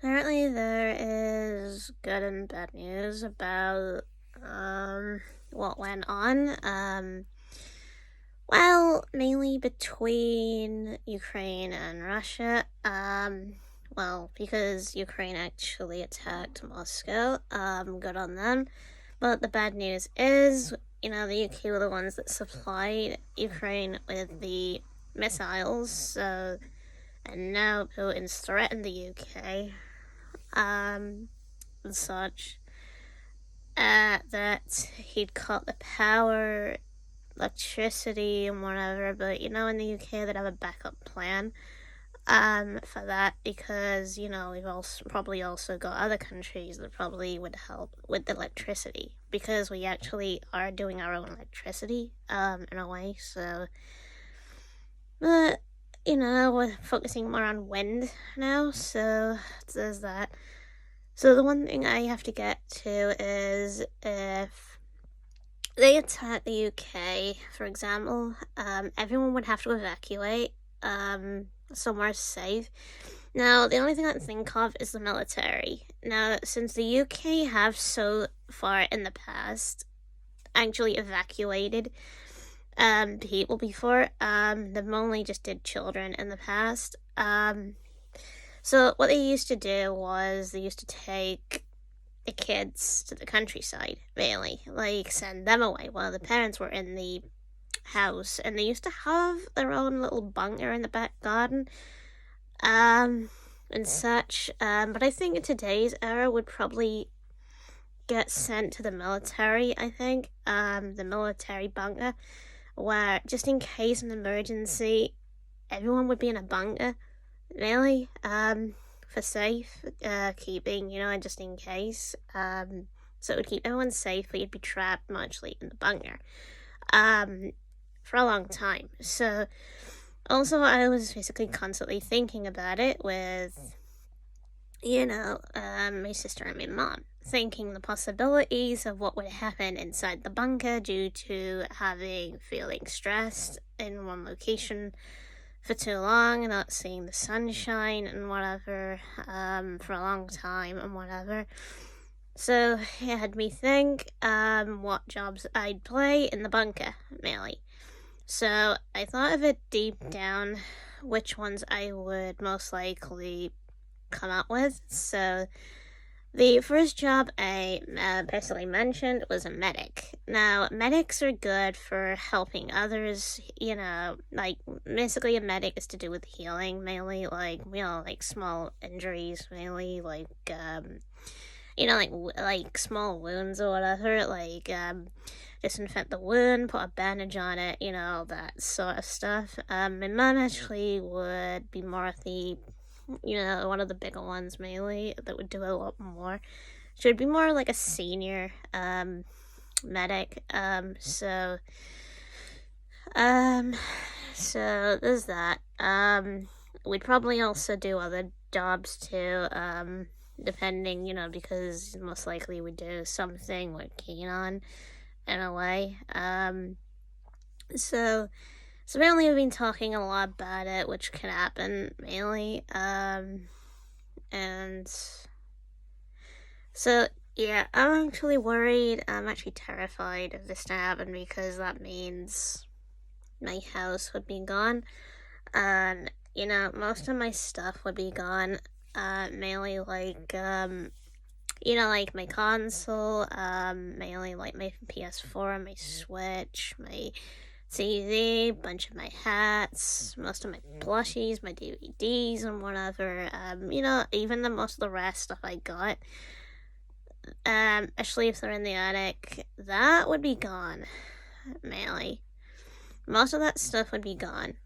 Apparently, there is good and bad news about what went on. Well, mainly between Ukraine and Russia. Well, because Ukraine actually attacked Moscow. Good on them. But the bad news is, the UK were the ones that supplied Ukraine with the missiles. So, and now Putin's threatened the UK. And such, that he'd cut the power, electricity, and whatever. But in the UK, they'd have a backup plan for that because we've also probably also got other countries that probably would help with the electricity because we actually are doing our own electricity in a way. So, but we're focusing more on wind now, so there's that. So the one thing I have to get to is if they attack the UK, for example, everyone would have to evacuate somewhere safe. Now, the only thing I can think of is the military. Now, since the UK have so far in the past actually evacuated people before, they've only just did children in the past. So what they used to do was they used to take the kids to the countryside, mainly, like send them away while the parents were in the house, and they used to have their own little bunker in the back garden, and such. But I think in today's era would probably get sent to the military. I think the military bunker, where just in case of an emergency, everyone would be in a bunker. Really, for safe keeping, and just in case. So it would keep everyone safe, but you'd be trapped mostly in the bunker, for a long time. So, also, I was basically constantly thinking about it with, my sister and my mom, thinking the possibilities of what would happen inside the bunker due to feeling stressed in one location for too long and not seeing the sunshine and whatever for a long time and whatever. So it had me think what jobs I'd play in the bunker, mainly. So I thought of it deep down which ones I would most likely come up with. So the first job I personally mentioned was a medic. Now, medics are good for helping others, like, basically a medic is to do with healing, mainly, like, like, small injuries, mainly, like, like, small wounds or whatever, like, disinfect the wound, put a bandage on it, that sort of stuff. My mom actually would be more of the one of the bigger ones mainly that would do a lot more. She would be more like a senior medic. So there's that. We'd probably also do other jobs too, depending, because most likely we do something we're keen on in a way. So mainly we've been talking a lot about it, which could happen mainly. And so yeah, I'm actually worried. I'm actually terrified of this to happen because that means my house would be gone. Most of my stuff would be gone. Mainly like like my console, mainly like my PS4, my Switch, my TV, bunch of my hats, most of my plushies, my DVDs, and whatever. Even most of the rest stuff I got. Especially if they're in the attic, that would be gone, mainly. Most of that stuff would be gone,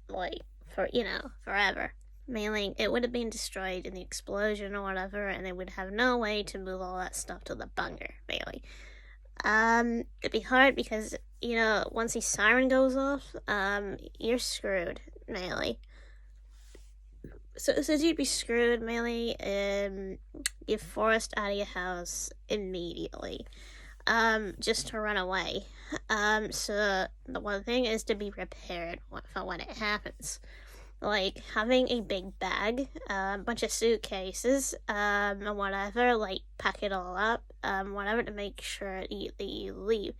like, forever. Mainly, it would have been destroyed in the explosion or whatever, and they would have no way to move all that stuff to the bunker, mainly. It'd be hard because, once the siren goes off, you're screwed, mainly. So you'd be screwed, mainly, you're forced out of your house immediately, just to run away. So the one thing is to be prepared for when it happens. like having a big bag, a bunch of suitcases, and whatever, like pack it all up, whatever, to make sure that you leave.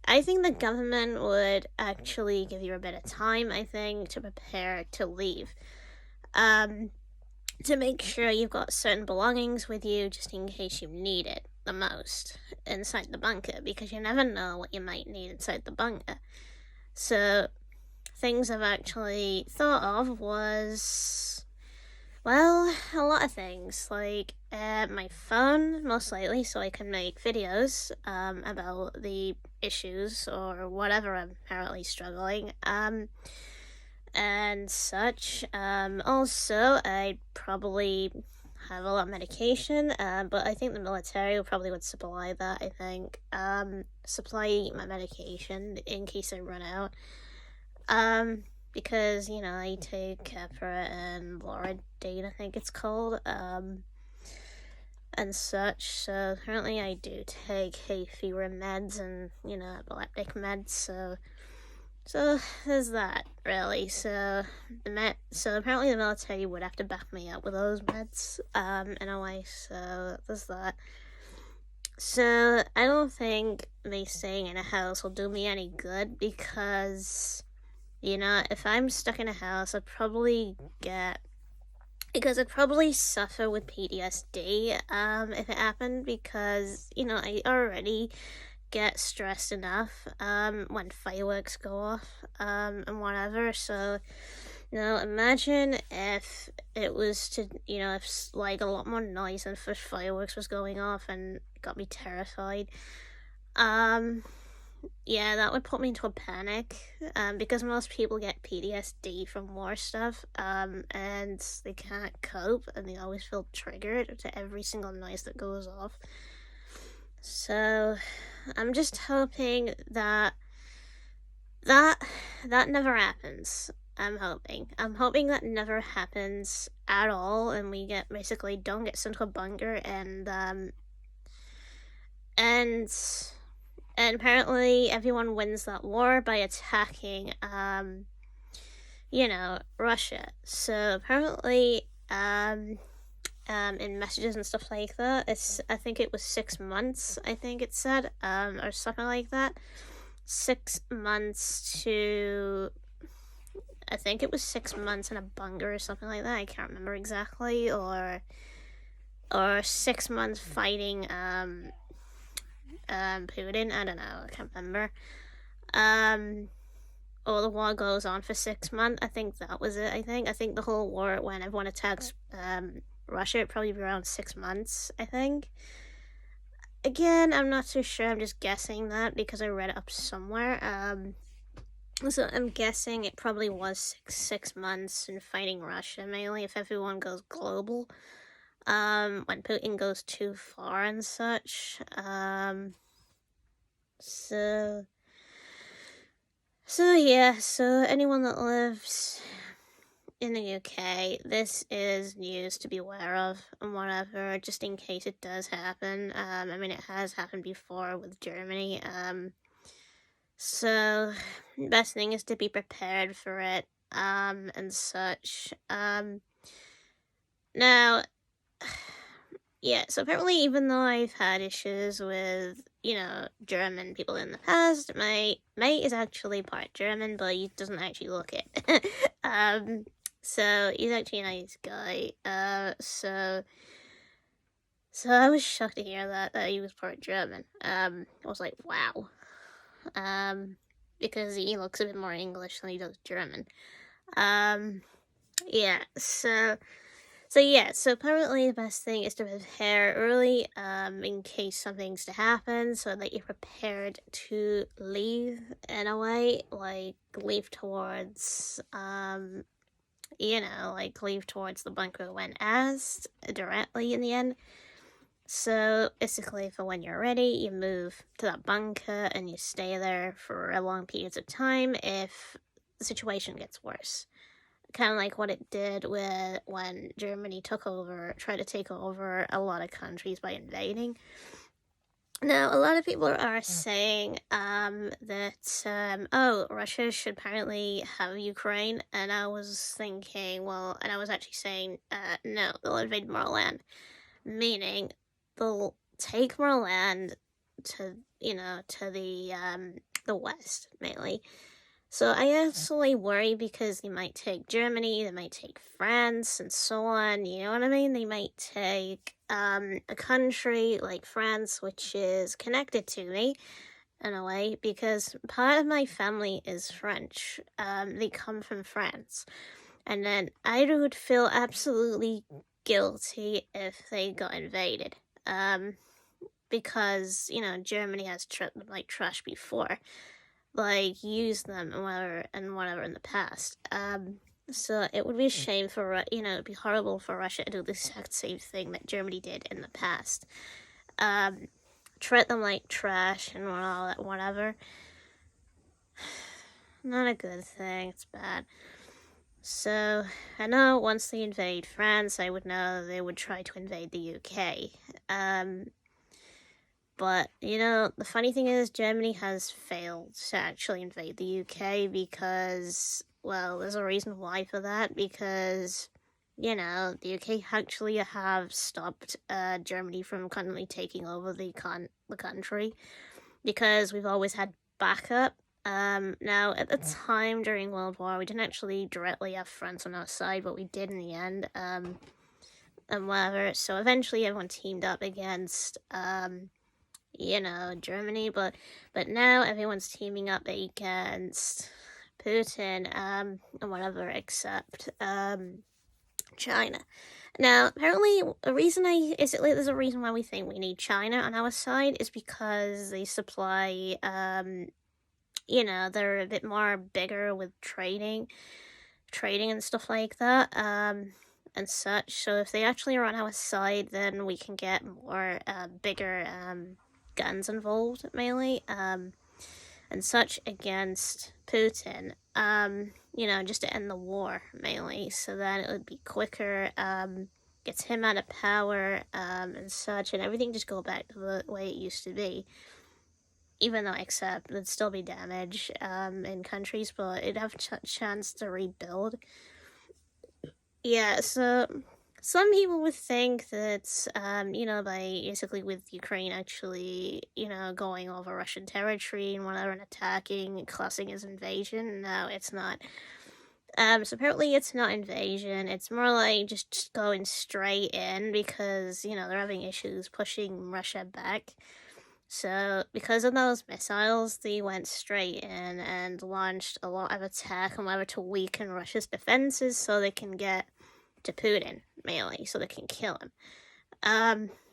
I think the government would actually give you a bit of time, I think, to prepare to leave. To make sure you've got certain belongings with you just in case you need it the most inside the bunker, because you never know what you might need inside the bunker. So, things I've actually thought of was, well, a lot of things, like my phone, most likely, so I can make videos about the issues or whatever I'm currently struggling, and such. Also, I'd probably have a lot of medication, but I think the military probably would supply that, I think. Supply my medication in case I run out. Because, I take Keppra and Loratadine, I think it's called, and such. So currently I do take hay fever meds and, epileptic meds, so there's that, really. So apparently the military would have to back me up with those meds, in a way, so there's that. So I don't think me staying in a house will do me any good, because if I'm stuck in a house, I'd probably suffer with PTSD, if it happened, because, I already get stressed enough, when fireworks go off, and whatever, so, imagine if it was to, if, like, a lot more noise and fireworks was going off and got me terrified. Yeah, that would put me into a panic, because most people get PTSD from war stuff, and they can't cope, and they always feel triggered to every single noise that goes off. So, I'm just hoping that never happens. I'm hoping that never happens at all, and we don't get sent to a bunker, and apparently everyone wins that war by attacking, Russia. So apparently, in messages and stuff like that, I think it was 6 months, I think it said, or something like that. 6 months I think it was 6 months in a bunker or something like that. I can't remember exactly, or 6 months fighting, Putin, I don't know, I can't remember. Or the war goes on for 6 months, I think that was it, I think the whole war, when everyone attacks, Russia, it'd probably be around 6 months, I think. Again, I'm not too sure, I'm just guessing that, because I read it up somewhere, so I'm guessing it probably was 6 months in fighting Russia, mainly if everyone goes global. When Putin goes too far and such. So yeah, so anyone that lives in the UK, this is news to be aware of, and whatever, just in case it does happen. It has happened before with Germany, so best thing is to be prepared for it, and such. Now, yeah, so apparently, even though I've had issues with, German people in the past, my mate is actually part German, but he doesn't actually look it. So he's actually a nice guy. So I was shocked to hear that he was part German. I was like, wow. Because he looks a bit more English than he does German. Yeah, so apparently the best thing is to prepare early, in case something's to happen, so that you're prepared to leave, in a way, like, leave towards, leave towards the bunker when asked, directly in the end. So, basically, for when you're ready, you move to that bunker, and you stay there for long periods of time if the situation gets worse. Kind of like what it did when Germany tried to take over a lot of countries by invading. Now, a lot of people are saying that oh, Russia should apparently have Ukraine, and I was thinking, well, and I was actually saying, no, they'll invade more land, meaning they'll take more land to to the west mainly. So I actually worry because they might take Germany, they might take France, and so on. You know what I mean? They might take a country like France, which is connected to me in a way because part of my family is French. They come from France, and then I would feel absolutely guilty if they got invaded. Because Germany has treated them like trash before, like used them and whatever in the past. So it would be a shame for it'd be horrible for Russia to do the exact same thing that Germany did in the past. Um, Treat them like trash and all that, whatever. Not a good thing. It's bad. So I know once they invade France, I would know they would try to invade the UK. But, the funny thing is, Germany has failed to actually invade the UK because, well, there's a reason why for that. Because, the UK actually have stopped Germany from currently taking over the country because we've always had backup. Now, at the time during World War, we didn't actually directly have France on our side, but we did in the end. And whatever. So eventually, everyone teamed up against Germany, but now everyone's teaming up against Putin, and whatever except China. Now, apparently, there's a reason why we think we need China on our side is because they supply they're a bit more bigger with trading and stuff like that. And such. So if they actually are on our side, then we can get more bigger guns involved mainly, and such against Putin, just to end the war mainly, so that it would be quicker, gets him out of power, and such, and everything just go back to the way it used to be. Even though, except there'd still be damage in countries, but it'd have a chance to rebuild. Yeah, so some people would think that, by basically with Ukraine actually, going over Russian territory and whatever and attacking, classing as invasion. No, it's not. So apparently it's not invasion. It's more like just going straight in because, they're having issues pushing Russia back. So because of those missiles, they went straight in and launched a lot of attack and whatever to weaken Russia's defenses so they can get to Putin, mainly, so they can kill him.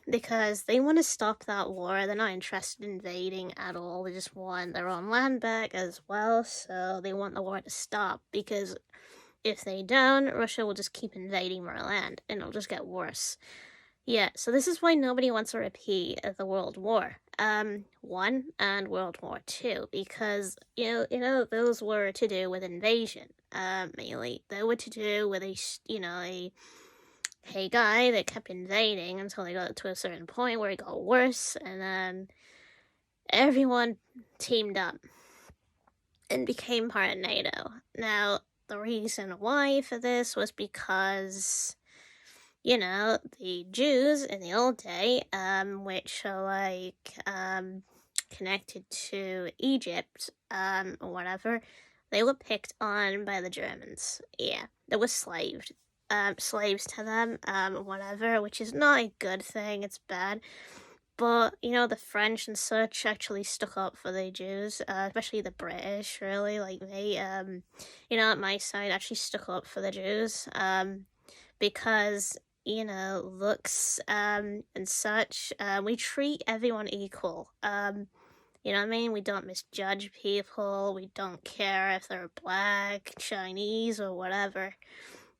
Because they want to stop that war. They're not interested in invading at all. They just want their own land back as well, so they want the war to stop. Because if they don't, Russia will just keep invading more land, and it'll just get worse. Yeah, so this is why nobody wants a repeat of the World War One and World War Two, because those were to do with invasion. Mainly they were to do with a guy that kept invading until they got to a certain point where it got worse, and then everyone teamed up and became part of NATO. Now, the reason why for this was because the Jews in the old day, which are connected to Egypt, or whatever, they were picked on by the Germans. Yeah, they were slaves to them, whatever, which is not a good thing, it's bad. But, the French and such actually stuck up for the Jews, especially the British, really, like me, at my side actually stuck up for the Jews, because looks and such. We treat everyone equal. You know what I mean? We don't misjudge people. We don't care if they're black, Chinese, or whatever.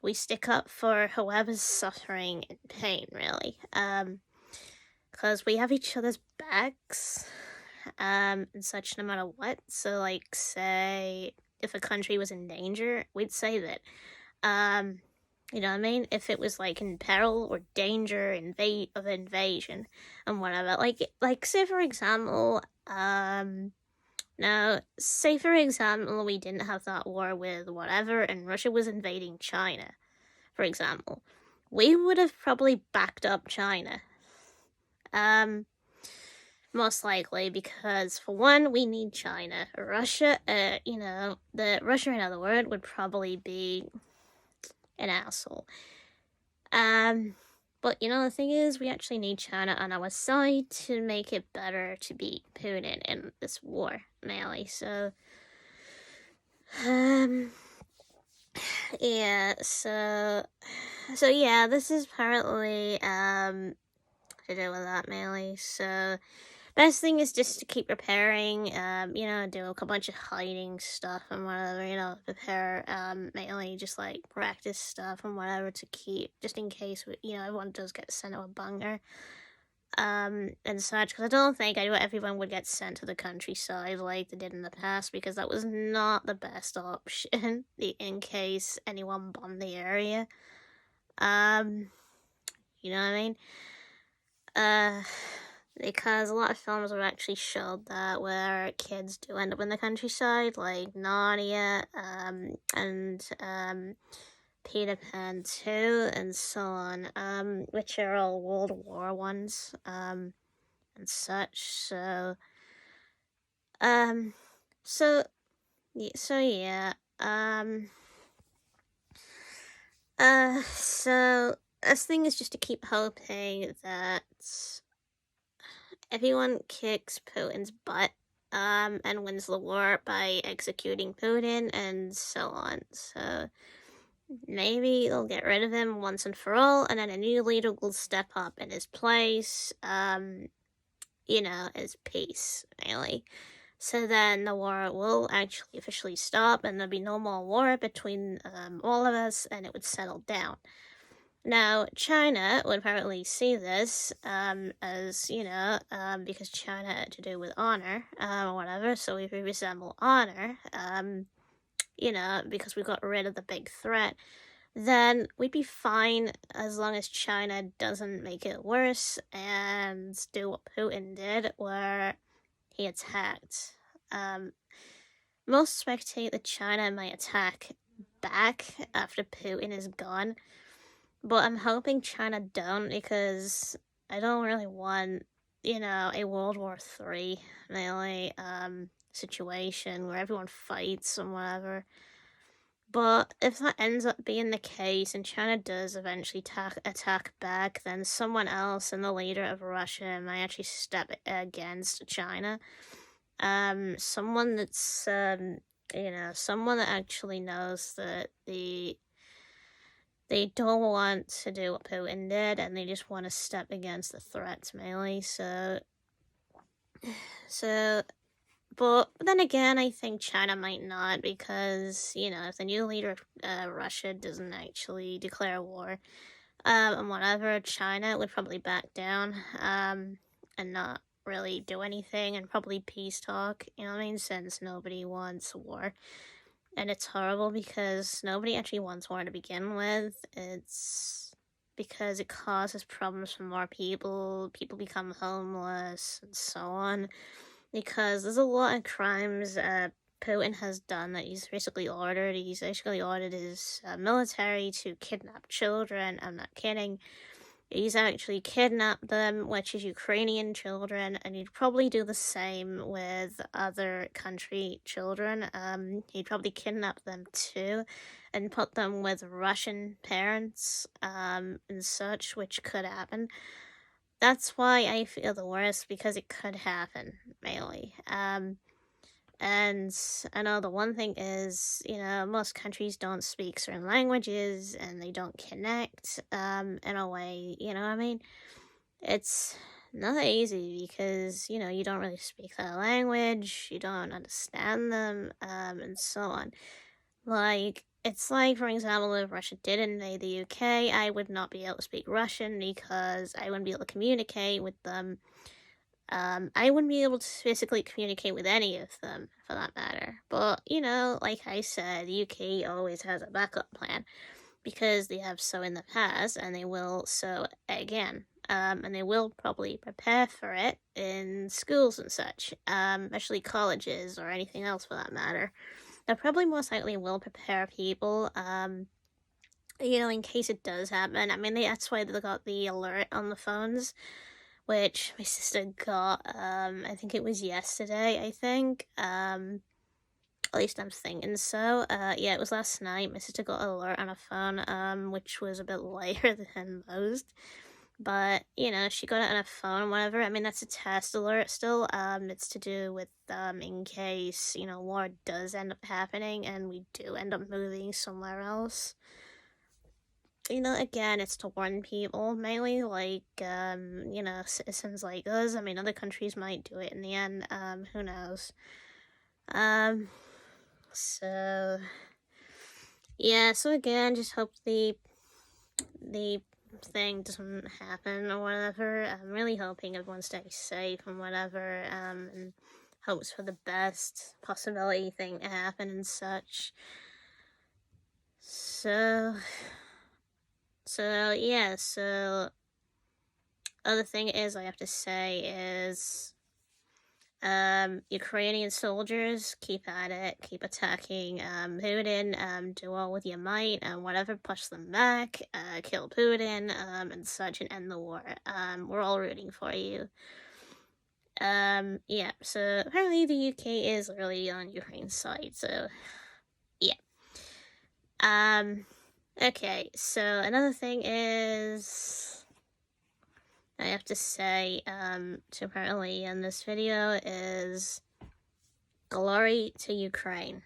We stick up for whoever's suffering and pain, really. Because we have each other's backs, and such no matter what. So, say, if a country was in danger, we'd say that. You know what I mean? If it was like in peril or danger of invasion and whatever. Like say for example, now say for example we didn't have that war with whatever and Russia was invading China, for example. We would have probably backed up China. Most likely because for one, we need China. Russia, the Russia in other words would probably be an asshole. But the thing is, we actually need China on our side to make it better to beat Putin in this war, mainly. So, yeah. So yeah, this is partly to do with that mainly. So, best thing is just to keep preparing, do a bunch of hiding stuff and whatever, prepare, mainly just like practice stuff and whatever to keep, just in case, everyone does get sent to a bunker, and such, because I don't think everyone would get sent to the countryside like they did in the past, because that was not the best option in case anyone bombed the area. You know what I mean? Because a lot of films have actually showed that where kids do end up in the countryside, like Narnia, and Peter Pan 2, and so on, which are all World War ones, and such. So, so yeah, so this thing is just to keep hoping that everyone kicks Putin's butt, and wins the war by executing Putin and so on. So maybe they'll get rid of him once and for all, and then a new leader will step up in his place, as peace, really. So then the war will actually officially stop, and there'll be no more war between all of us, and it would settle down. Now, China would apparently see this as, because China had to do with honor, or whatever, so if we resemble honor, because we got rid of the big threat, then we'd be fine as long as China doesn't make it worse and do what Putin did, where he attacked. Most speculate that China might attack back after Putin is gone. But I'm hoping China don't, because I don't really want, a World War III, really, situation where everyone fights and whatever. But if that ends up being the case and China does eventually attack back, then someone else and the leader of Russia might actually step against China. Someone that's, someone that actually knows that they don't want to do what Putin did, and they just want to step against the threats, mainly. But then again, I think China might not, because, if the new leader of Russia doesn't actually declare war, and whatever, China would probably back down, and not really do anything, and probably peace talk, since nobody wants war. And it's horrible because nobody actually wants war to begin with. It's because it causes problems for more people. People become homeless and so on. Because there's a lot of crimes Putin has done that he's basically ordered. He's actually ordered his military to kidnap children. I'm not kidding. He's actually kidnapped them, which is Ukrainian children, and he'd probably do the same with other country children. He'd probably kidnap them too, and put them with Russian parents, and such, which could happen. That's why I feel the worst, because it could happen, mainly. And I know the one thing is, most countries don't speak certain languages and they don't connect in a way, you know what I mean? It's not easy because, you don't really speak that language, you don't understand them, and so on. It's like, for example, if Russia did invade the UK, I would not be able to speak Russian because I wouldn't be able to communicate with them. I wouldn't be able to physically communicate with any of them, for that matter. But, like I said, the UK always has a backup plan. because they have so in the past, and they will so again. And they will probably prepare for it in schools and such, especially colleges or anything else for that matter. They probably most likely will prepare people, in case it does happen. I mean, that's why they got the alert on the phones, which my sister got, I think it was yesterday, I think. At least I'm thinking so. Yeah, it was last night. My sister got an alert on her phone, which was a bit later than most. But, she got it on her phone, whatever. I mean, that's a test alert still. It's to do with, in case, war does end up happening and we do end up moving somewhere else. Again, it's to warn people, mainly, like, citizens like us. I mean, other countries might do it in the end, who knows. So, yeah, so again, just hope the thing doesn't happen or whatever. I'm really hoping everyone stays safe and whatever, and hopes for the best possibility thing to happen and such. So yeah, so other thing is I have to say is Ukrainian soldiers, keep at it, keep attacking Putin, do all with your might, and whatever, push them back, kill Putin, and such, and end the war. We're all rooting for you. Yeah, so apparently the UK is really on Ukraine's side, so yeah. Okay, so another thing is I have to say, to apparently end this video is glory to Ukraine.